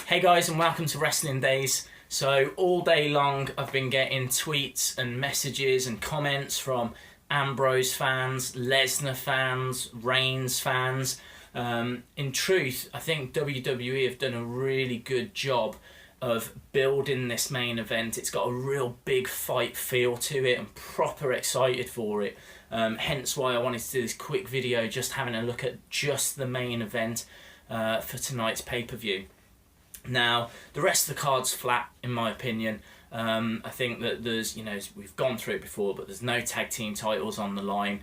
Hey guys, and welcome to Wrestling Days. So all day long I've been getting tweets and messages and comments from Ambrose fans, Lesnar fans, Reigns fans. In truth, I think WWE have done a really good job of building this main event. It's got a real big fight feel to it. I'm proper excited for it. Hence why I wanted to do this quick video just having a look at just the main event for tonight's pay-per-view. Now, the rest of the card's flat, in my opinion. I think that there's, we've gone through it before, but there's no tag team titles on the line.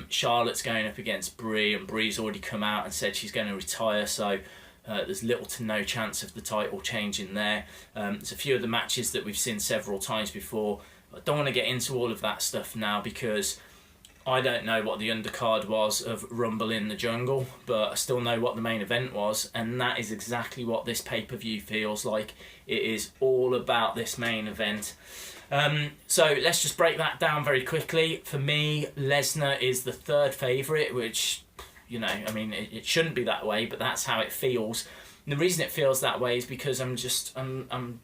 Charlotte's going up against Brie, and Brie's already come out and said she's going to retire, so there's little to no chance of the title changing there. There's a few of the matches that we've seen several times before. I don't want to get into all of that stuff now because I don't know what the undercard was of Rumble in the Jungle, but I still know what the main event was, and that is exactly what this pay-per-view feels like. It is all about this main event. So let's just break that down very quickly. For me, Lesnar is the third favourite, which, it shouldn't be that way, but that's how it feels. And the reason it feels that way is because I'm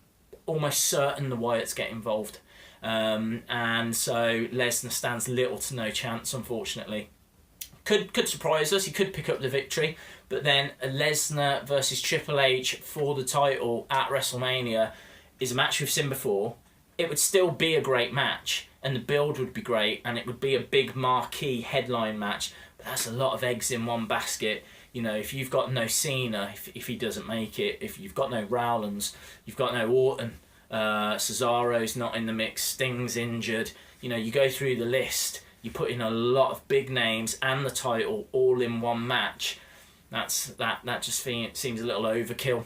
almost certain the Wyatts get involved. And so Lesnar stands little to no chance, unfortunately. Could surprise us, he could pick up the victory, but then a Lesnar versus Triple H for the title at WrestleMania is a match we've seen before. It would still be a great match, and the build would be great, and it would be a big marquee headline match, but that's a lot of eggs in one basket. If you've got no Cena, if he doesn't make it, if you've got no Rollins, you've got no Orton, Cesaro's not in the mix, Sting's injured, you go through the list, you put in a lot of big names and the title all in one match. That just seems a little overkill.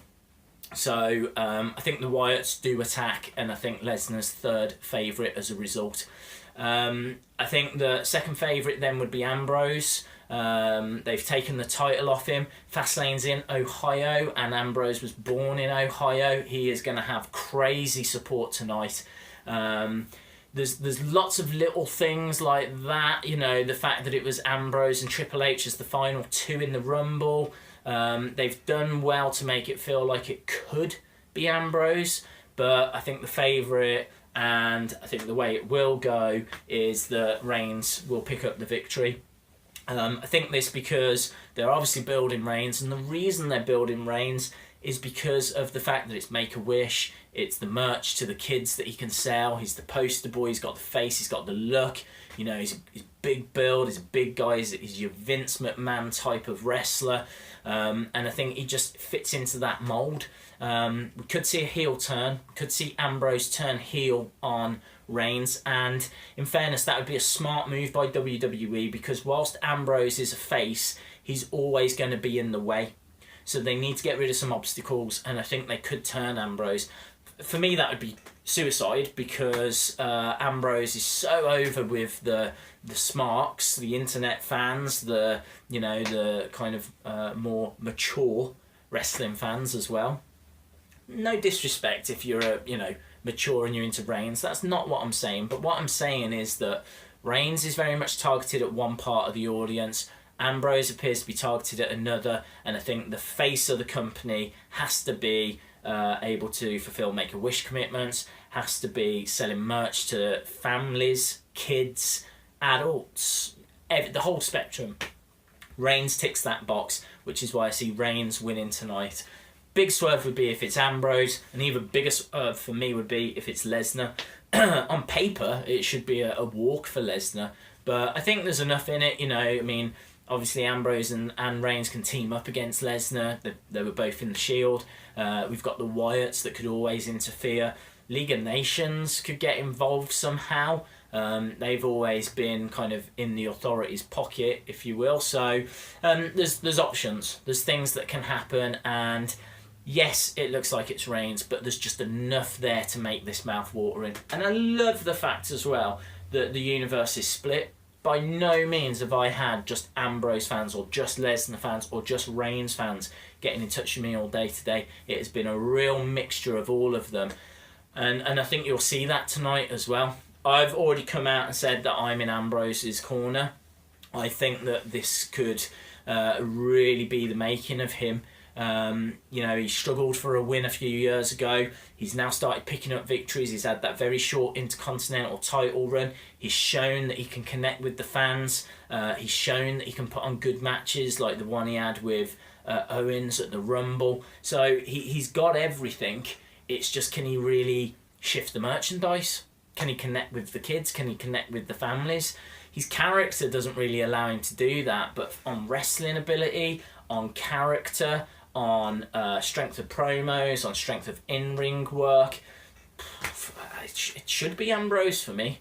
So I think the Wyatts do attack, and I think Lesnar's third favourite as a result. I think the second favourite then would be Ambrose. They've taken the title off him. Fastlane's in Ohio, and Ambrose was born in Ohio. He is going to have crazy support tonight. There's lots of little things like that. The fact that it was Ambrose and Triple H as the final two in the Rumble. They've done well to make it feel like it could be Ambrose, but I think the favourite, and I think the way it will go, is that Reigns will pick up the victory. I think this because they're obviously building Reigns, and the reason they're building Reigns is because of the fact that it's Make-A-Wish, it's the merch to the kids that he can sell, he's the poster boy, he's got the face, he's got the look, he's big build, he's a big guy, he's your Vince McMahon type of wrestler, and I think he just fits into that mould. We could see a heel turn, could see Ambrose turn heel on Reigns, and in fairness that would be a smart move by WWE, because whilst Ambrose is a face, he's always going to be in the way, so they need to get rid of some obstacles, and I think they could turn Ambrose. For me that would be suicide, because Ambrose is so over with the smarks, the internet fans, the kind of more mature wrestling fans as well. No disrespect if you're mature and you're into Reigns, that's not what I'm saying, but what I'm saying is that Reigns is very much targeted at one part of the audience, Ambrose appears to be targeted at another, and I think the face of the company has to be able to fulfill Make-A-Wish commitments, has to be selling merch to families, kids, adults, the whole spectrum. Reigns ticks that box, which is why I see Reigns winning tonight. Big swerve would be if it's Ambrose, and even bigger swerve for me would be if it's Lesnar. On paper, it should be a walk for Lesnar, but I think there's enough in it, obviously Ambrose and Reigns can team up against Lesnar. They were both in the Shield. We've got the Wyatts that could always interfere. League of Nations could get involved somehow. They've always been kind of in the authority's pocket, if you will. So there's options. There's things that can happen, and yes, it looks like it's Reigns, but there's just enough there to make this mouth-watering. And I love the fact as well that the universe is split. By no means have I had just Ambrose fans or just Lesnar fans or just Reigns fans getting in touch with me all day today. It has been a real mixture of all of them. And I think you'll see that tonight as well. I've already come out and said that I'm in Ambrose's corner. I think that this could really be the making of him. You know, he struggled for a win a few years ago. He's now started picking up victories. He's had that very short Intercontinental title run. He's shown that he can connect with the fans. He's shown that he can put on good matches like the one he had with Owens at the Rumble. So he's got everything. It's just, can he really shift the merchandise? Can he connect with the kids? Can he connect with the families? His character doesn't really allow him to do that, but on wrestling ability, on character, on strength of promos, on strength of in-ring work, it should be Ambrose for me.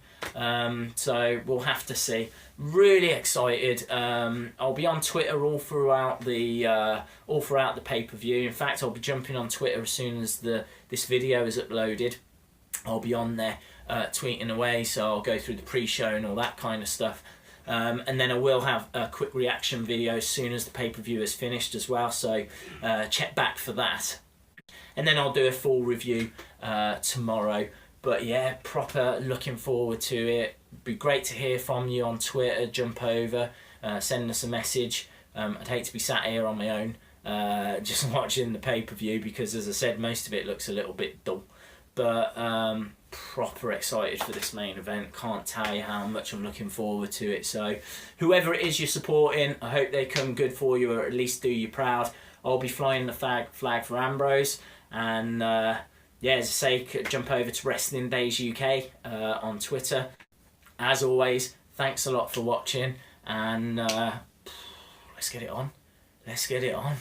So we'll have to see. Really excited. I'll be on Twitter all throughout the pay-per-view. In fact, I'll be jumping on Twitter as soon as this video is uploaded. I'll be on there tweeting away, so I'll go through the pre-show and all that kind of stuff. And then I will have a quick reaction video as soon as the pay-per-view is finished as well, so check back for that. And then I'll do a full review tomorrow. But yeah, proper looking forward to it. Be great to hear from you on Twitter. Jump over, send us a message. I'd hate to be sat here on my own just watching the pay-per-view, because as I said, most of it looks a little bit dull. But proper excited for this main event. Can't tell you how much I'm looking forward to it. So whoever it is you're supporting, I hope they come good for you, or at least do you proud. I'll be flying the flag for Ambrose. And yeah, as I say, jump over to Wrestling Days UK on Twitter. As always, thanks a lot for watching, and let's get it on. Let's get it on.